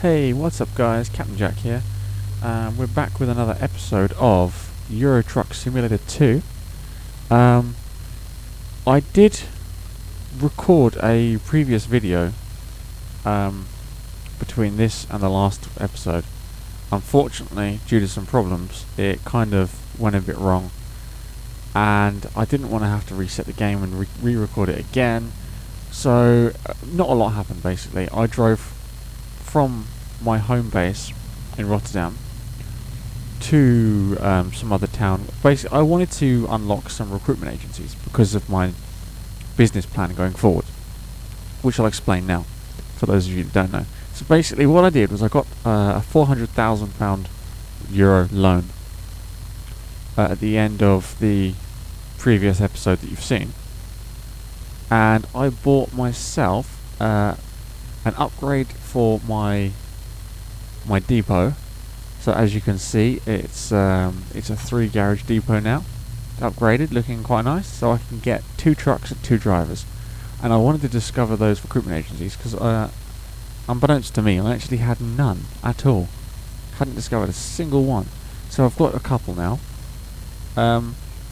Hey, what's up guys, Captain Jack here. We're back with another episode of Euro Truck Simulator 2. I did record a previous video between this and the last episode. Unfortunately, due to some problems, it kind of went a bit wrong, and I didn't want to have to reset the game and re-record it again. So not a lot happened basically. I drove from my home base in Rotterdam to some other town. Basically, I wanted to unlock some recruitment agencies because of my business plan going forward, which I'll explain now for those of you that don't know. So basically what I did was I got a £400,000 euro loan at the end of the previous episode that you've seen, and I bought myself an upgrade for my depot. So as you can see, it's a 3 garage depot now, upgraded, looking quite nice. So I can get 2 trucks and 2 drivers, and I wanted to discover those recruitment agencies because unbeknownst to me, I actually had none at all. Hadn't discovered a single one. So I've got a couple now.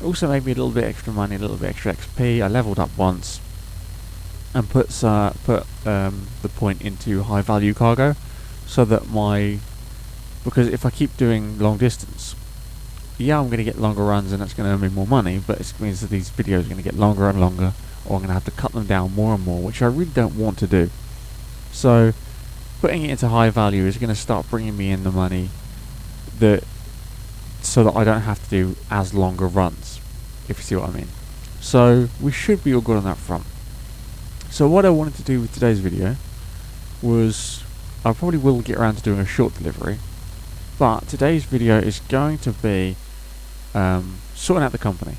Also made me a little bit extra money, a little bit extra XP. I leveled up once and put the point into high value cargo, so that because if I keep doing long distance, yeah, I'm going to get longer runs and that's going to earn me more money, but it means that these videos are going to get longer and longer, or I'm going to have to cut them down more and more, which I really don't want to do. So putting it into high value is going to start bringing me in the money so that I don't have to do as longer runs, if you see what I mean. So we should be all good on that front. So what I wanted to do with today's video was, I probably will get around to doing a short delivery, but today's video is going to be sorting out the company.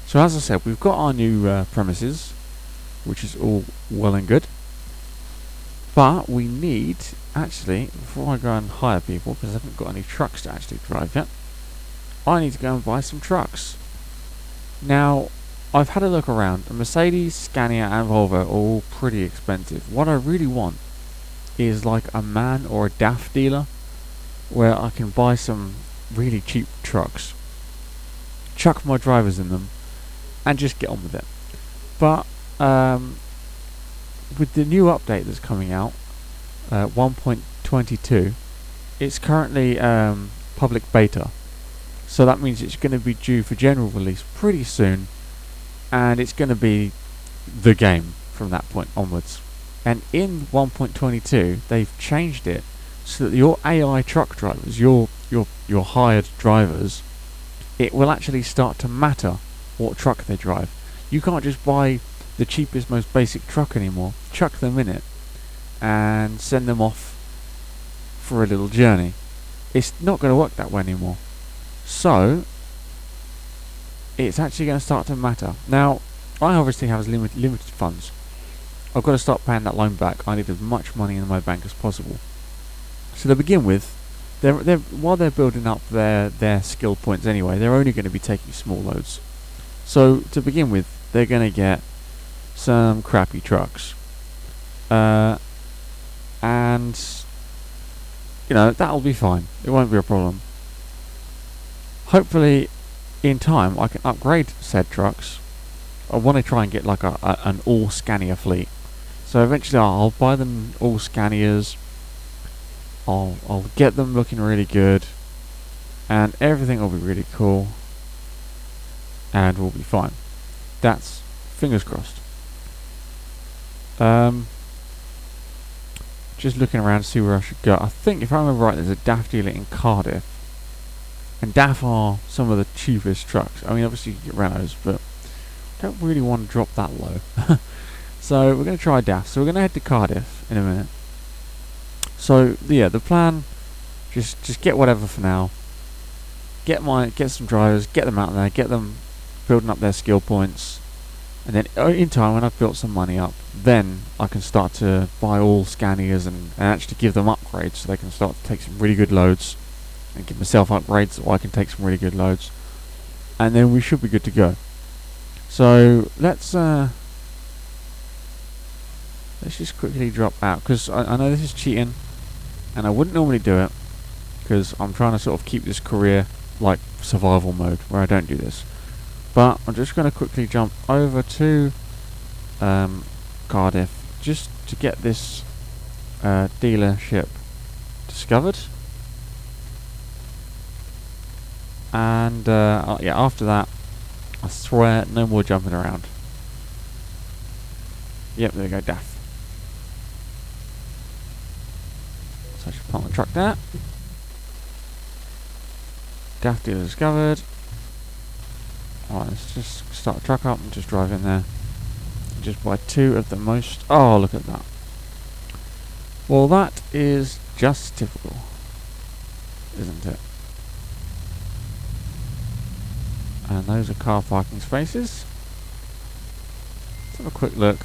So as I said, we've got our new premises, which is all well and good, but we need, actually, before I go and hire people, because I haven't got any trucks to actually drive yet, I need to go and buy some trucks. Now, I've had a look around, and Mercedes, Scania and Volvo are all pretty expensive. What I really want is like a MAN or a DAF dealer, where I can buy some really cheap trucks, chuck my drivers in them, and just get on with it. But with the new update that's coming out, 1.22, it's currently public beta, so that means it's going to be due for general release pretty soon, and it's going to be the game from that point onwards. And in 1.22 they've changed it so that your AI truck drivers, your hired drivers, it will actually start to matter what truck they drive. You can't just buy the cheapest, most basic truck anymore, chuck them in it and send them off for a little journey. It's not going to work that way anymore. So it's actually going to start to matter. Now, I obviously have limited funds. I've got to start paying that loan back. I need as much money in my bank as possible. So to begin with, while they're building up their skill points anyway, they're only going to be taking small loads. So to begin with, they're going to get some crappy trucks, and that'll be fine. It won't be a problem. Hopefully, in time, I can upgrade said trucks. I want to try and get like an all Scania fleet. So eventually I'll buy them all Scanias. I'll get them looking really good, and everything will be really cool, and we'll be fine. That's fingers crossed. Just looking around to see where I should go. I think, if I remember right, there's a DAF dealer in Cardiff, and DAF are some of the cheapest trucks. I mean, obviously you can get Renaults, but don't really want to drop that low. So we're going to try DAF. So we're going to head to Cardiff in a minute. So yeah, the plan, just get whatever for now. Get some drivers, get them out there, get them building up their skill points, and then in time, when I've built some money up, then I can start to buy all Scanias and actually give them upgrades, so they can start to take some really good loads, and give myself upgrades so I can take some really good loads, and then we should be good to go. So let's just quickly drop out, because I know this is cheating, and I wouldn't normally do it because I'm trying to sort of keep this career like survival mode where I don't do this. But I'm just going to quickly jump over to Cardiff just to get this dealership discovered. And yeah, after that, I swear, no more jumping around. Yep, there we go, daff. So I should park the truck there. Daff dealer discovered. Alright, let's just start the truck up and just drive in there. Just buy 2 of the most... Oh, look at that. Well, that is just typical, isn't it? And those are car parking spaces. Let's have a quick look.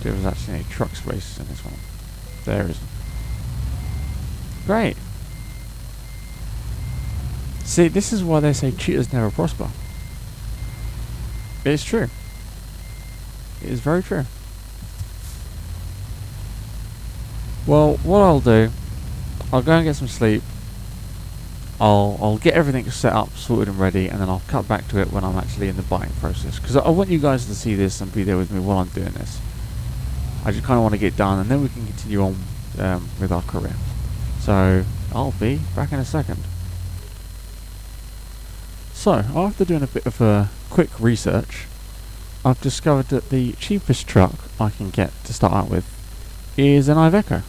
There was actually any truck spaces in this one. There isn't. Great. See, this is why they say cheaters never prosper. It is true. It is very true. Well, what I'll do, I'll go and get some sleep. I'll get everything set up, sorted and ready, and then I'll cut back to it when I'm actually in the buying process. Because I want you guys to see this and be there with me while I'm doing this. I just kind of want to get done, and then we can continue on with our career. So, I'll be back in a second. So, after doing a bit of a quick research, I've discovered that the cheapest truck I can get to start out with is an Iveco.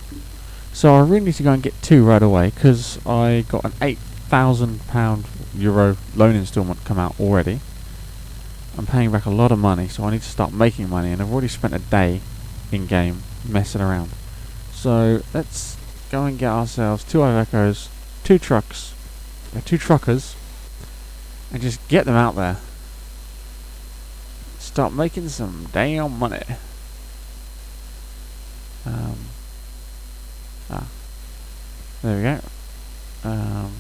So I really need to go and get 2 right away, because I got an £8,000 euro loan instalment come out already. I'm paying back a lot of money, so I need to start making money, and I've already spent a day in game messing around. So let's go and get ourselves 2 Ivecos, 2 trucks, 2 truckers, and just get them out there. Start making some damn money. There we go.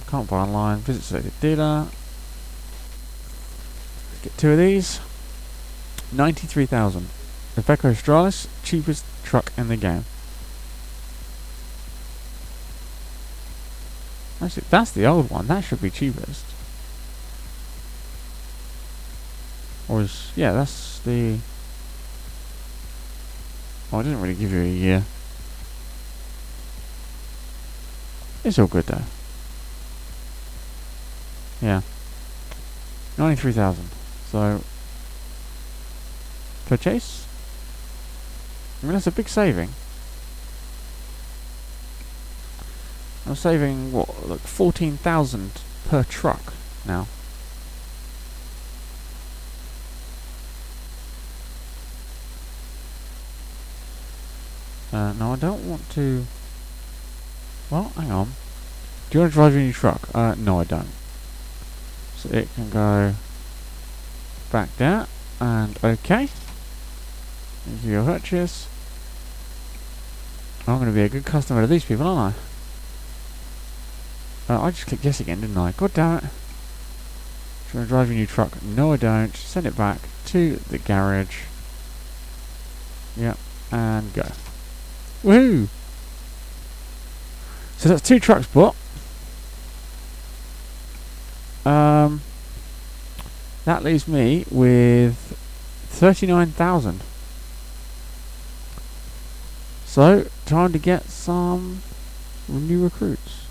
Can't buy online. Visit selected dealer. Get 2 of these. 93,000. Iveco Australis, cheapest truck in the game. Actually, that's the old one. That should be cheapest. Or is... yeah, that's the... oh, I didn't really give you a year. It's all good though. Yeah. 93,000. So... purchase? I mean, that's a big saving. I'm saving, what, like 14,000 per truck now. No, I don't want to... well, hang on. Do you want to drive your new truck? No, I don't. So it can go back there, and okay. Thank you for your purchase. I'm going to be a good customer to these people, aren't I? I just clicked yes again, didn't I? God damn it. Do you want to drive your new truck? No, I don't. Send it back to the garage. Yep, and go. Woohoo! So that's 2 trucks bought. That leaves me with 39,000. So, time to get some new recruits.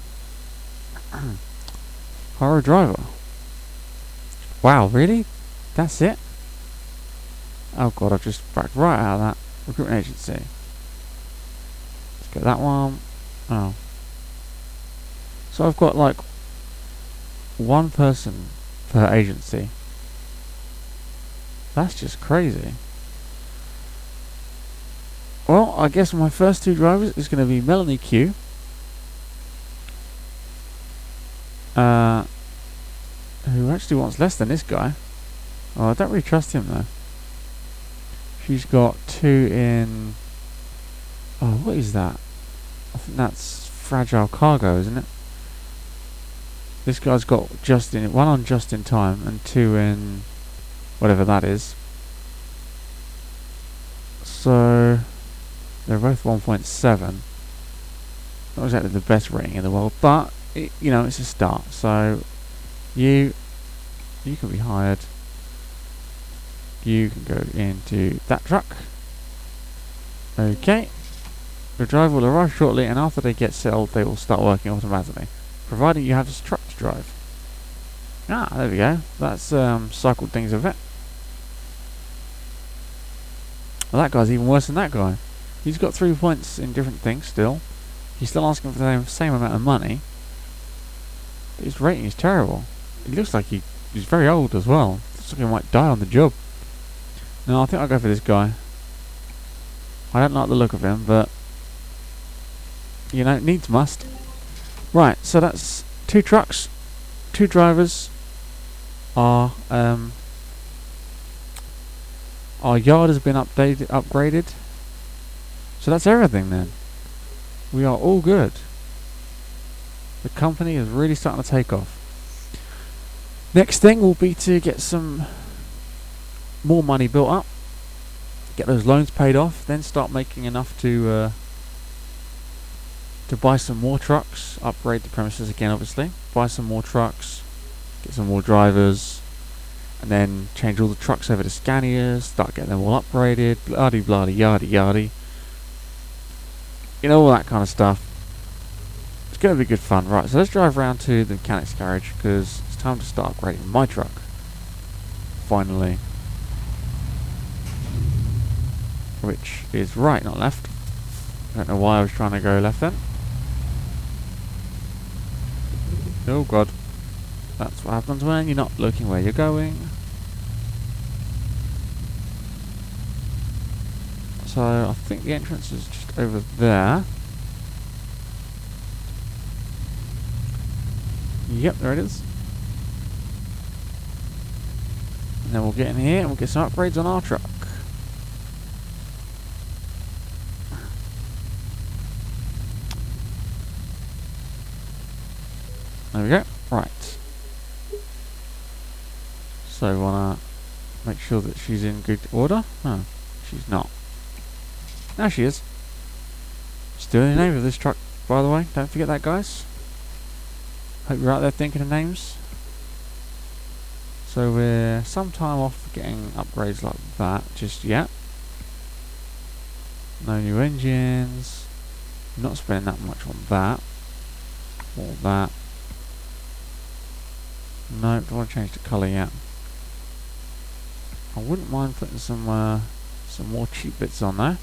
Hire a driver. Wow, really? That's it? Oh god, I've just backed right out of that recruitment agency. Let's get that one. Oh. So I've got like 1 person per agency. That's just crazy. Well, I guess my first 2 drivers is going to be Melanie Q. Who actually wants less than this guy. Oh, I don't really trust him though. She's got 2 in... oh, what is that? I think that's fragile cargo, isn't it? This guy's got 1 on just in time and 2 in whatever that is. So they're both 1.7. Not exactly the best rating in the world, but it's a start. So you can be hired. You can go into that truck. Okay. The driver will arrive shortly, and after they get settled, they will start working automatically, providing you have this truck to drive. Ah, there we go. That's cycled things a bit. Well, that guy's even worse than that guy. He's got 3 points in different things still. He's still asking for the same amount of money. But his rating is terrible. He looks like he's very old as well. Looks like he might die on the job. No, I think I'll go for this guy. I don't like the look of him, but needs must. Right, so that's 2 trucks, 2 drivers. Our yard has been upgraded. So that's everything then. We are all good. The company is really starting to take off. Next thing will be to get some more money built up, get those loans paid off, then start making enough to buy some more trucks, upgrade the premises again obviously, buy some more trucks, get some more drivers, and then change all the trucks over to Scanias, start getting them all upgraded, bloody bloody yardy yardy. All that kind of stuff. It's going to be good fun. Right, so let's drive around to the mechanic's garage, because it's time to start upgrading my truck. Finally. Which is right, not left. I don't know why I was trying to go left then. Oh god. That's what happens when you're not looking where you're going. So I think the entrance is just over there. Yep, there it is. And then we'll get in here and we'll get some upgrades on our truck. There we go. Right. So we want to make sure that she's in good order. No, she's not. Now she is. Still the name of this truck, by the way. Don't forget that, guys. Hope you're out there thinking of names. So we're some time off getting upgrades like that just yet. No new engines. Not spending that much on that. All that. No, don't want to change the colour yet. I wouldn't mind putting some more cheap bits on there.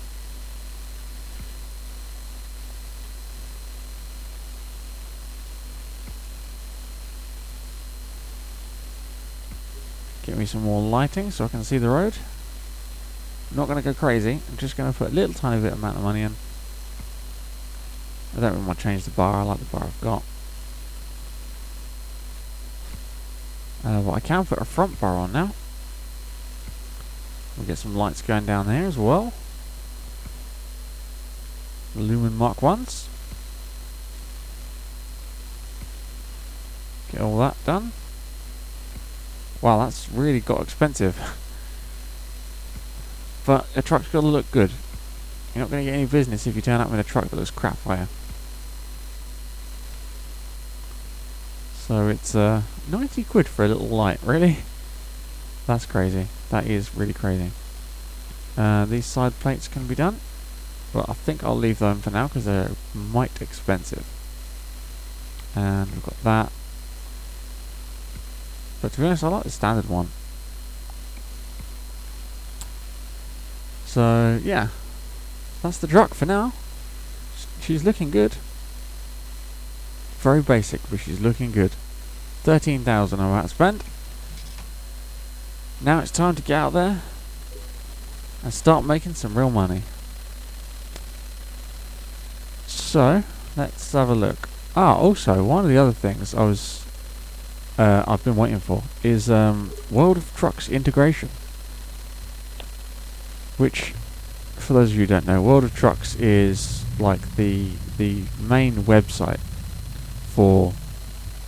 Get me some more lighting so I can see the road. I'm not going to go crazy. I'm just going to put a little tiny bit amount of money in. I don't really want to change the bar. I like the bar I've got. But I can put a front bar on now. We'll get some lights going down there as well. Lumen Mark 1s. Get all that done. Wow, that's really got expensive. But a truck's got to look good. You're not going to get any business if you turn up with a truck that looks crap for you. So it's 90 quid for a little light, really? That's crazy. That is really crazy. These side plates can be done, but I think I'll leave them for now because they're might expensive. And we've got that. But to be honest, I like the standard one. So yeah, that's the truck for now. She's looking good. Very basic, but she's looking good. 13,000 I'm about to spend. Now it's time to get out there and start making some real money. So let's have a look. Also one of the other things I've been waiting for is World of Trucks integration. Which, for those of you who don't know, World of Trucks is like the main website for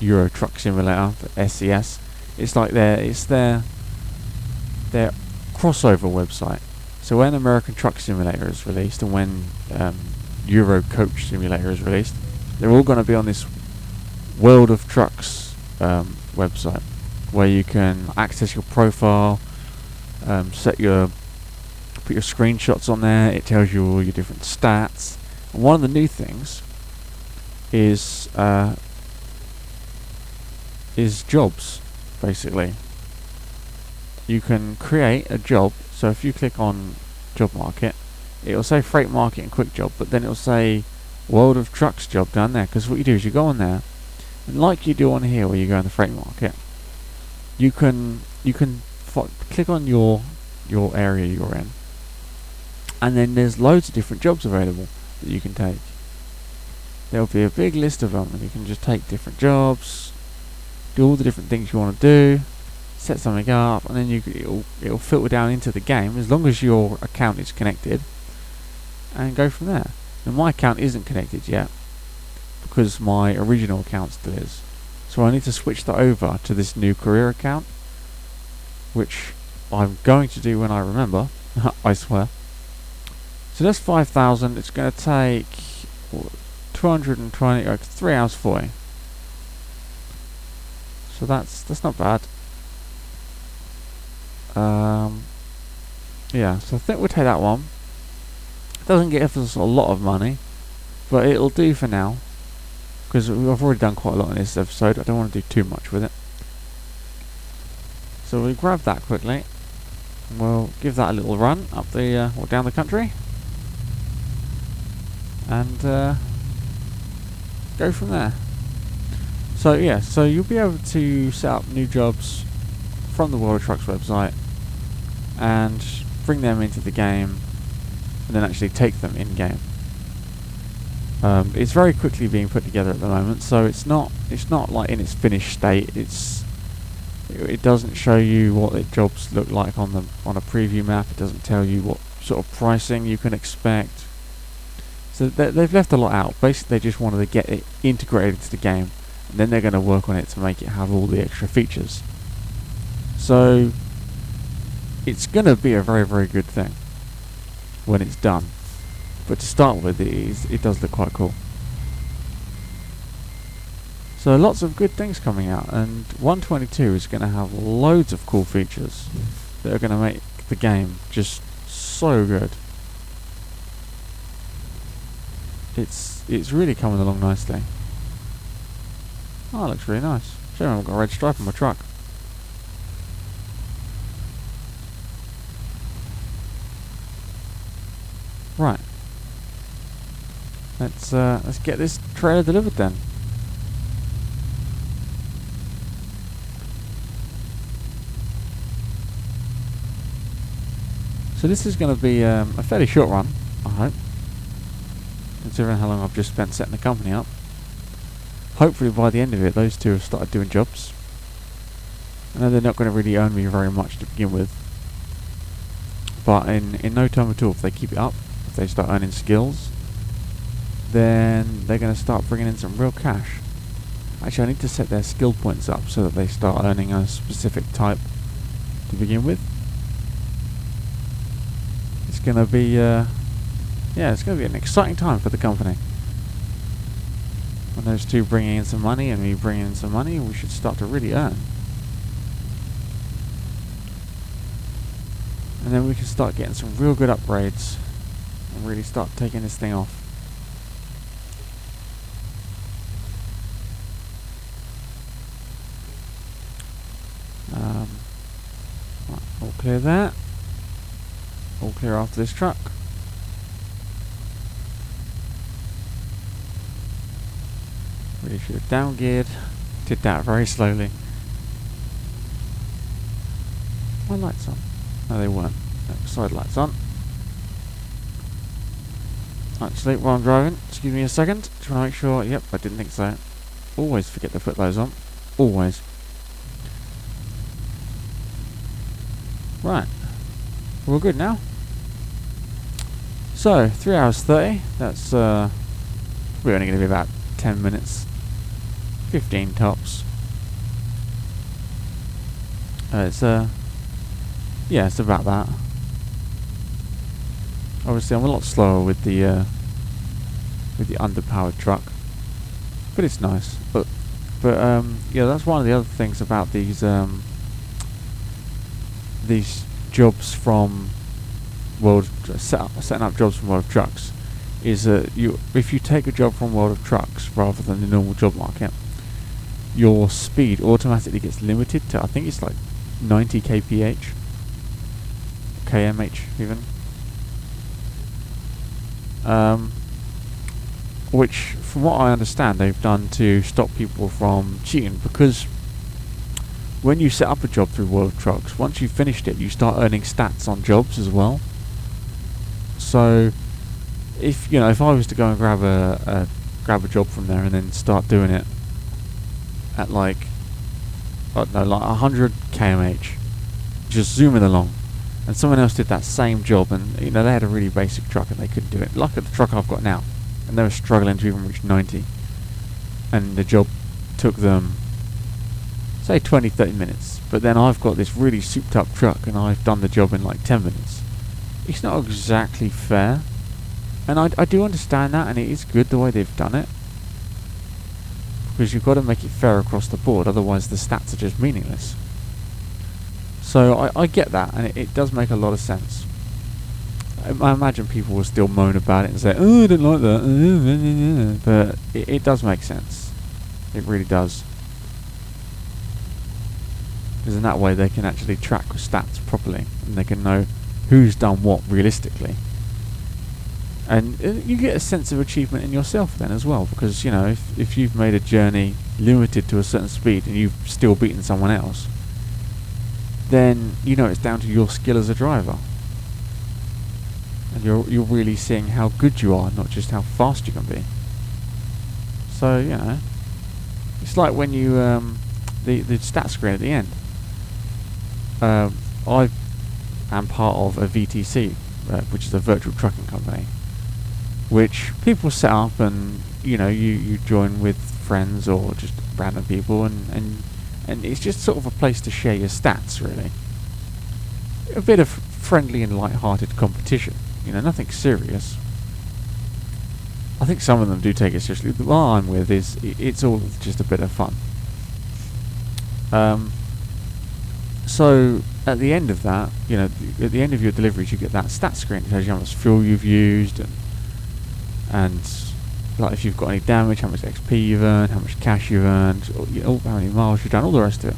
Euro Truck Simulator, for SCS. It's like their crossover website. So when American Truck Simulator is released and when Euro Coach Simulator is released, they're all going to be on this World of Trucks website, where you can access your profile, put your screenshots on there. It tells you all your different stats. And one of the new things is jobs. Basically, you can create a job. So if you click on job market, it'll say freight market and quick job, but then it'll say World of Trucks job down there. Because what you do is you go on there, and like you do on here where you go in the freight market, you can click on your area you're in, and then there's loads of different jobs available that you can take. There'll be a big list of them, and you can just take different jobs, do all the different things you want to do, set something up, and then it'll filter down into the game as long as your account is connected, and go from there. Now my account isn't connected yet because my original account still is, so I need to switch that over to this new career account, which I'm going to do when I remember. I swear. So that's 5,000. It's going to take 220, 3 hours 40. So that's not bad. Yeah, so I think we'll take that one. It doesn't give us a lot of money, but it'll do for now, because I've already done quite a lot in this episode. I don't want to do too much with it. So we'll grab that quickly, and we'll give that a little run up the or down the country, and go from there. So yeah, so you'll be able to set up new jobs from the World of Trucks website and bring them into the game, and then actually take them in game. It's very quickly being put together at the moment, so it's not like in its finished state. It doesn't show you what the jobs look like on a preview map. It doesn't tell you what sort of pricing you can expect. So they've left a lot out. Basically, they just wanted to get it integrated into the game, and then they're going to work on it to make it have all the extra features. So it's going to be a very, very good thing when it's done. But to start with, it does look quite cool. So lots of good things coming out, and 1.22 is going to have loads of cool features that are going to make the game just so good. It's really coming along nicely. Oh, it looks really nice. Shame I've got a red stripe on my truck. Right. Let's get this trailer delivered then. So this is going to be a fairly short run, I hope, considering how long I've just spent setting the company up. Hopefully by the end of it, those two have started doing jobs. I know they're not going to really earn me very much to begin with, but in no time at all, if they keep it up, if they start earning skills, then they're going to start bringing in some real cash. Actually, I need to set their skill points up so that they start earning a specific type to begin with. It's going to be, it's going to be an exciting time for the company. When those two bringing in some money and me bringing in some money, we should start to really earn. And then we can start getting some real good upgrades and really start taking this thing off. Right, all clear that. All clear after this truck. Really should have down geared. Did that very slowly. My lights on? No, they weren't. No, side lights on. Actually, while I'm driving, excuse me a second. Just want to make sure. Yep, I didn't think so. Always forget to put those on. Always. Right. We're all good now. So, 3 hours 30. That's probably only going to be about 10 minutes. 15 tops. It's about that. Obviously, I'm a lot slower with the underpowered truck, but it's nice. But yeah, that's one of the other things about these jobs from setting up jobs from World of Trucks, is that if you take a job from World of Trucks rather than the normal job market, your speed automatically gets limited to, I think it's like 90 kph, kmh even, which from what I understand they've done to stop people from cheating, because when you set up a job through World of Trucks, once you've finished it, you start earning stats on jobs as well. So if I was to go and grab a job from there and then start doing it at like, I don't know, like 100 kmh, just zooming along, and someone else did that same job, and they had a really basic truck and they couldn't do it, like at the truck I've got now, and they were struggling to even reach 90, and the job took them say 20-30 minutes, but then I've got this really souped up truck and I've done the job in like 10 minutes. It's not exactly fair, and I do understand that, and it is good the way they've done it, because you've got to make it fair across the board, otherwise the stats are just meaningless. So I get that, and it does make a lot of sense. I imagine people will still moan about it and say, oh, I don't like that, but it does make sense. It really does. Because in that way they can actually track stats properly, and they can know who's done what realistically. And you get a sense of achievement in yourself then as well, because if you've made a journey limited to a certain speed and you've still beaten someone else, then it's down to your skill as a driver, and you're really seeing how good you are, not just how fast you can be. So it's like when you the stat screen at the end. I am part of a VTC, which is a virtual trucking company, which people set up, and you join with friends or just random people, and it's just sort of a place to share your stats, really. A bit of friendly and light-hearted competition, nothing serious. I think some of them do take it seriously. The one I'm with it's all just a bit of fun. So at the end of that, at the end of your deliveries, you get that stat screen. It tells you how much fuel you've used, and like if you've got any damage, how much XP you've earned, how much cash you've earned, or, how many miles you've done, all the rest of it.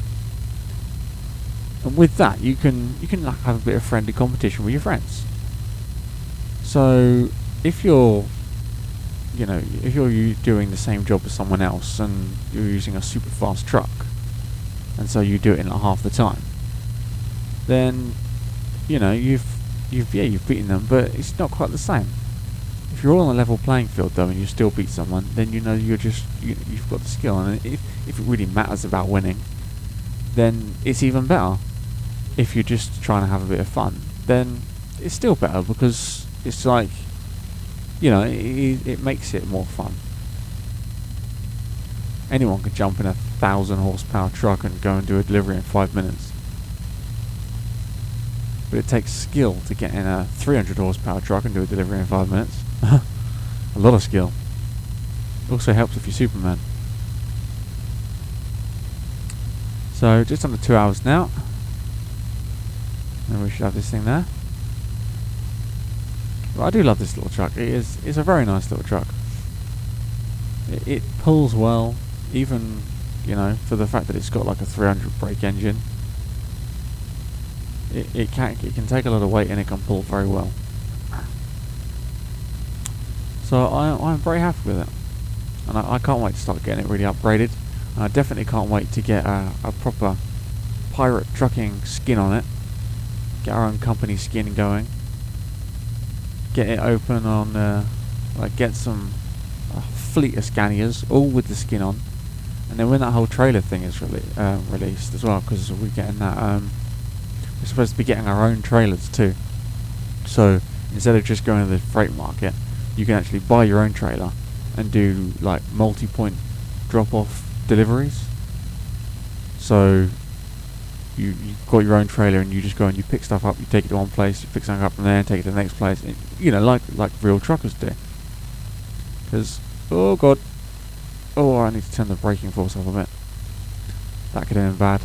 And with that, you can like have a bit of friendly competition with your friends. So if you're doing the same job as someone else, and you're using a super fast truck, and so you do it in like half the time, then you've beaten them, but it's not quite the same. If you're all on a level playing field though, and you still beat someone, then you've got the skill, and if it really matters about winning, then it's even better. If you're just trying to have a bit of fun, then it's still better, because it's like it makes it more fun. Anyone can jump in a 1,000 horsepower truck and go and do a delivery in 5 minutes. But it takes skill to get in a 300 horsepower truck and do a delivery in 5 minutes. A lot of skill. It also helps if you're Superman. So just under 2 hours now. And we should have this thing there. But I do love this little truck. It's a very nice little truck. It pulls well, even for the fact that it's got like a 300 brake engine. It can take a lot of weight, and it can pull very well. So I'm very happy with it, and I can't wait to start getting it really upgraded. And I definitely can't wait to get a proper pirate trucking skin on it. Get our own company skin going. Get it open on, get some fleet of Scanias, all with the skin on. And then when that whole trailer thing is released as well, because we're getting that, we're supposed to be getting our own trailers too. So instead of just going to the freight market, you can actually buy your own trailer and do like multi-point drop-off deliveries. So you've got your own trailer, and you just go and you pick stuff up, you take it to one place, you pick something up from there, and take it to the next place. Like real truckers do. Because, oh god, Oh, I need to turn the braking force up a bit. That could have been bad.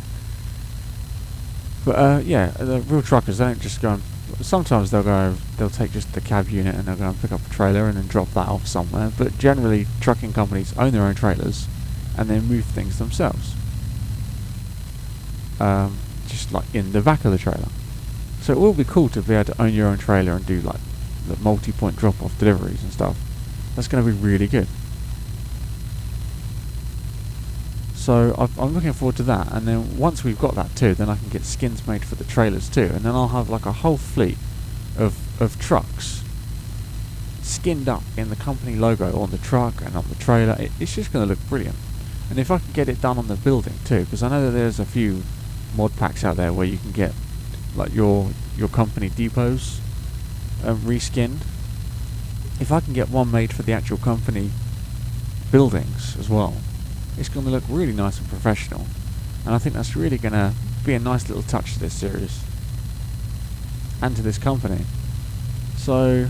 But yeah, the real truckers, they don't just go and... Sometimes they'll take just the cab unit and they'll go and pick up a trailer and then drop that off somewhere. But generally, trucking companies own their own trailers and then move things themselves. Just like in the back of the trailer. So it will be cool to be able to own your own trailer and do like the multi-point drop-off deliveries and stuff. That's going to be really good. So I'm looking forward to that, and then once we've got that too, then I can get skins made for the trailers too, and then I'll have like a whole fleet of trucks skinned up in the company logo on the truck and on the trailer. It's just going to look brilliant. And if I can get it done on the building too, because I know that there's a few mod packs out there where you can get like your company depots reskinned. If I can get one made for the actual company buildings as well, it's going to look really nice and professional, and I think that's really going to be a nice little touch to this series and to this company. So,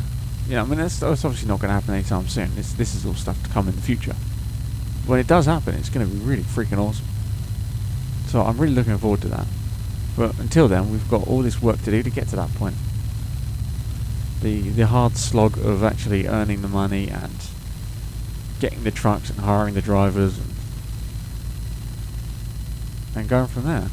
I mean, that's obviously not going to happen anytime soon. This is all stuff to come in the future. When it does happen, it's going to be really freaking awesome. So I'm really looking forward to that. But until then, we've got all this work to do to get to that point. The hard slog of actually earning the money and getting the trucks and hiring the drivers and going from there.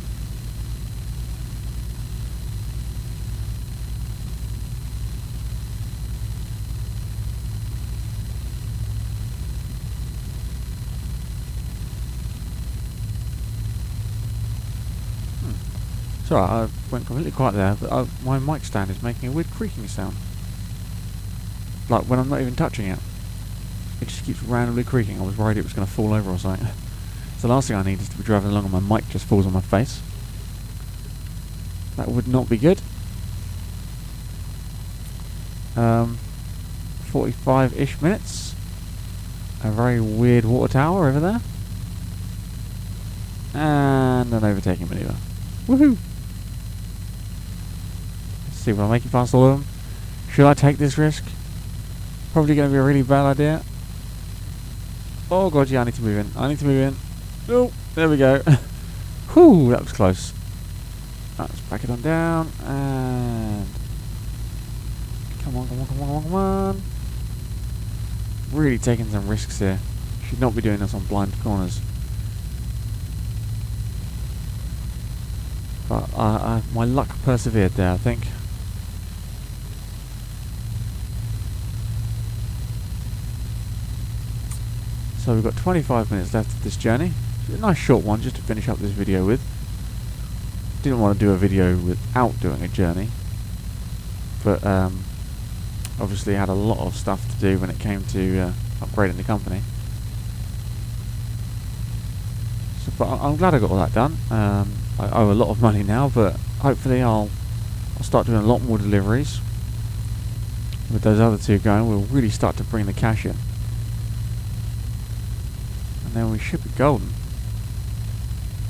Sorry, I went completely quiet there, but my mic stand is making a weird creaking sound. Like when I'm not even touching it. It just keeps randomly creaking. I was worried it was going to fall over or something. So the last thing I need is to be driving along and my mic just falls on my face. That would not be good. 45-ish minutes. A very weird water tower over there. And an overtaking maneuver. Woohoo! Let's see if I make it past all of them. Should I take this risk? Probably going to be a really bad idea. Oh god, yeah, I need to move in. Oh, there we go. Whew, that was close. Let's back it on down, and... Come on. Really taking some risks here. Should not be doing this on blind corners. But my luck persevered there, I think. So we've got 25 minutes left of this journey. It's a nice short one just to finish up this video with. Didn't want to do a video without doing a journey. But obviously had a lot of stuff to do when it came to upgrading the company. So, but I'm glad I got all that done. I owe a lot of money now, but hopefully I'll start doing a lot more deliveries. With those other two going, we'll really start to bring the cash in. And then we should be golden.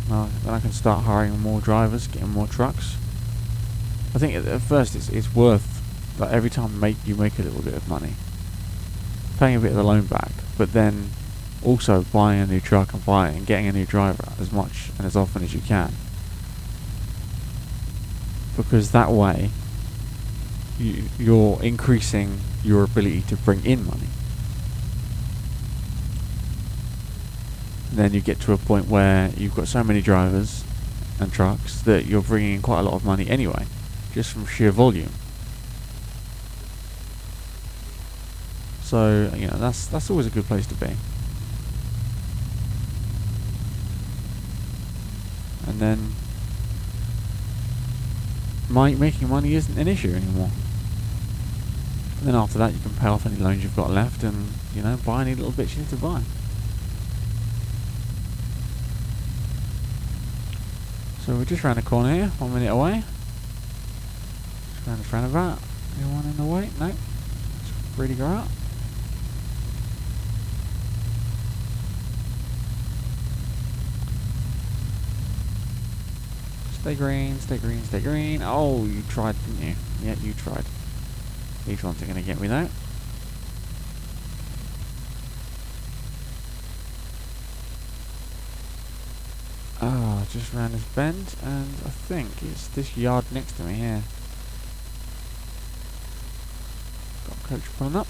Then I can start hiring more drivers, getting more trucks. I think at first it's worth, like every time you make a little bit of money, paying a bit of the loan back, but then also buying a new truck and getting a new driver as much and as often as you can. Because that way you're increasing your ability to bring in money. And then you get to a point where you've got so many drivers and trucks that you're bringing in quite a lot of money anyway, just from sheer volume. So, that's always a good place to be. And then making money isn't an issue anymore. And then after that you can pay off any loans you've got left and, buy any little bits you need to buy. So we're just round the corner here, 1 minute away. Just round this roundabout. Anyone in the way? No. Just ready to go out. Stay green. Oh, you tried, didn't you? Yeah, you tried. These ones are going to get me though. just round this bend, and I think it's this yard next to me here. Got a coach pulling up.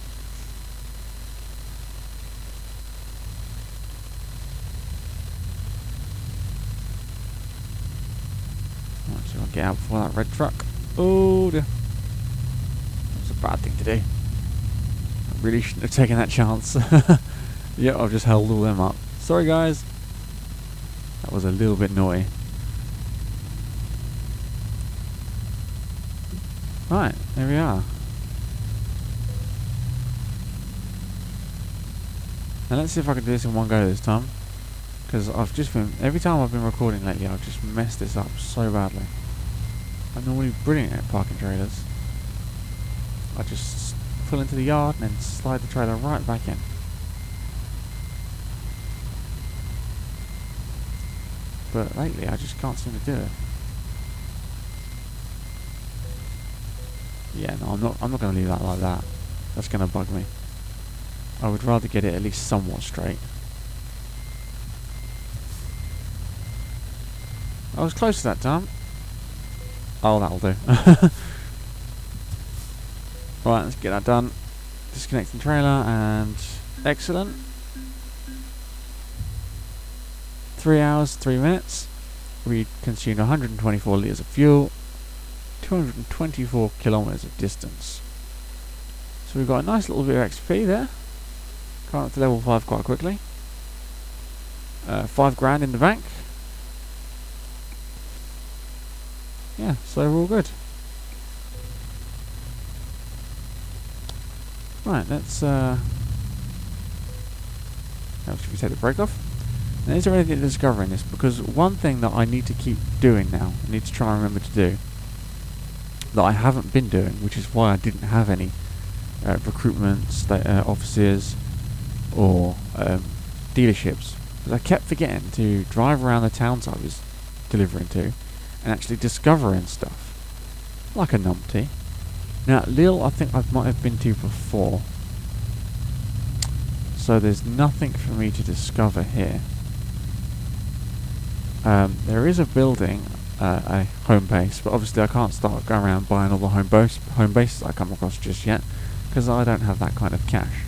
Right, so I'll get out before that red truck. Oh dear. That was a bad thing to do. I really shouldn't have taken that chance. Yeah, I've just held all them up. Sorry guys. That was a little bit naughty. Right, there we are. Now let's see if I can do this in one go this time. Because I've just been, every time I've been recording lately, I've just messed this up so badly. I'm normally brilliant at parking trailers. I just pull into the yard and then slide the trailer right back in. But lately I just can't seem to do it. Yeah, no, I'm not going to leave that like that. That's going to bug me. I would rather get it at least somewhat straight. I was close to that time. Oh, that'll do. Right, let's get that done. Disconnecting trailer and excellent. 3 hours, 3 minutes. We consumed 124 litres of fuel, 224 kilometres of distance. So we've got a nice little bit of XP there. Coming up to level 5 quite quickly. 5 grand in the bank. Yeah, so we're all good. Right, let's how should we take the brake off? Now, is there anything to discover in this? Because one thing that I need to keep doing now, I need to try and remember to do, that I haven't been doing, which is why I didn't have any recruitment offices or dealerships, because I kept forgetting to drive around the towns I was delivering to and actually discovering stuff, like a numpty. Now, Lille, I think I might have been to before, so there's nothing for me to discover here. There is a building, a home base, but obviously I can't start going around buying all the home bases I come across just yet, because I don't have that kind of cash.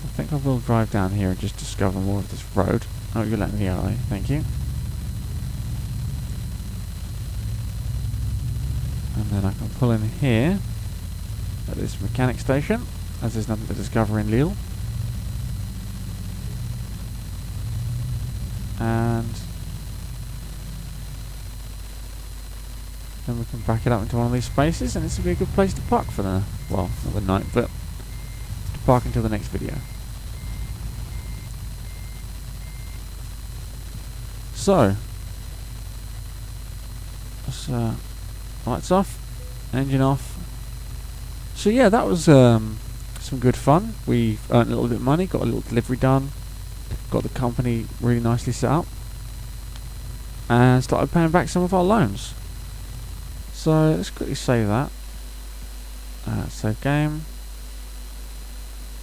I think I will drive down here and just discover more of this road. Oh, you're letting me out, thank you. And then I can pull in here at this mechanic station, as there's nothing to discover in Lille. And then we can back it up into one of these spaces, and this will be a good place to park for the, well, not the night, but to park until the next video. So, let's lights off, engine off. So yeah, that was some good fun. We earned a little bit of money, got a little delivery done, got the company really nicely set up, and started paying back some of our loans. So let's quickly save that. Save game.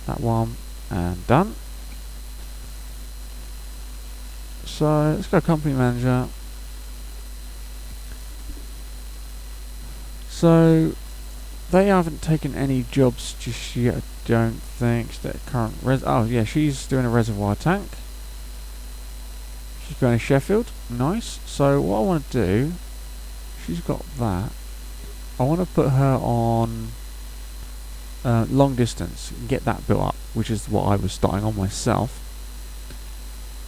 That one, and done. So let's go company manager. So they haven't taken any jobs just yet, I don't think. That current oh yeah, she's doing a reservoir tank. She's going to Sheffield. Nice. So what I want to do, she's got that. I want to put her on long distance and get that built up, which is what I was starting on myself.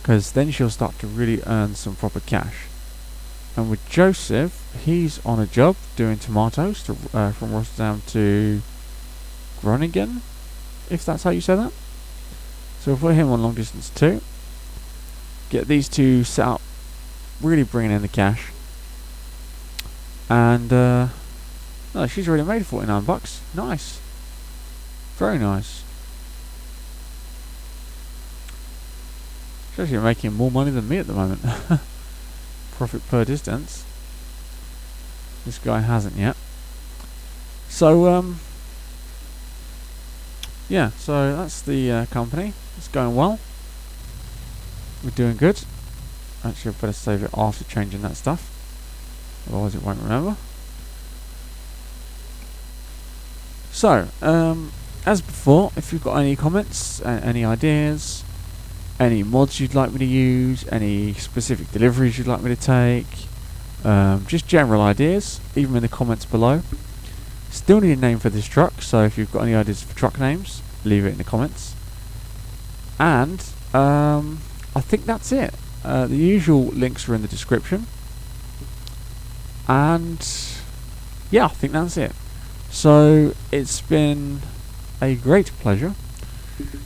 Because then she'll start to really earn some proper cash. And with Joseph, he's on a job doing tomatoes to, from Rotterdam to Groningen, if that's how you say that. So we'll put him on long distance too. Get these two set up, really bringing in the cash. And oh, she's already made 49 bucks. Nice, very nice. She's actually making more money than me at the moment. Profit per distance. This guy hasn't yet. So yeah, so that's the company. It's going well. We're doing good. Actually, I better save it after changing that stuff, otherwise it won't remember. So, as before, if you've got any comments, any ideas, any mods you'd like me to use, any specific deliveries you'd like me to take, just general ideas, leave them in the comments below. Still need a name for this truck, so if you've got any ideas for truck names, leave it in the comments. And I think that's it. The usual links are in the description. And yeah, I think that's it. So it's been a great pleasure.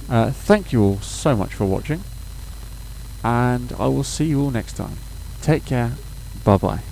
Thank you all so much for watching, and I will see you all next time. Take care. Bye bye.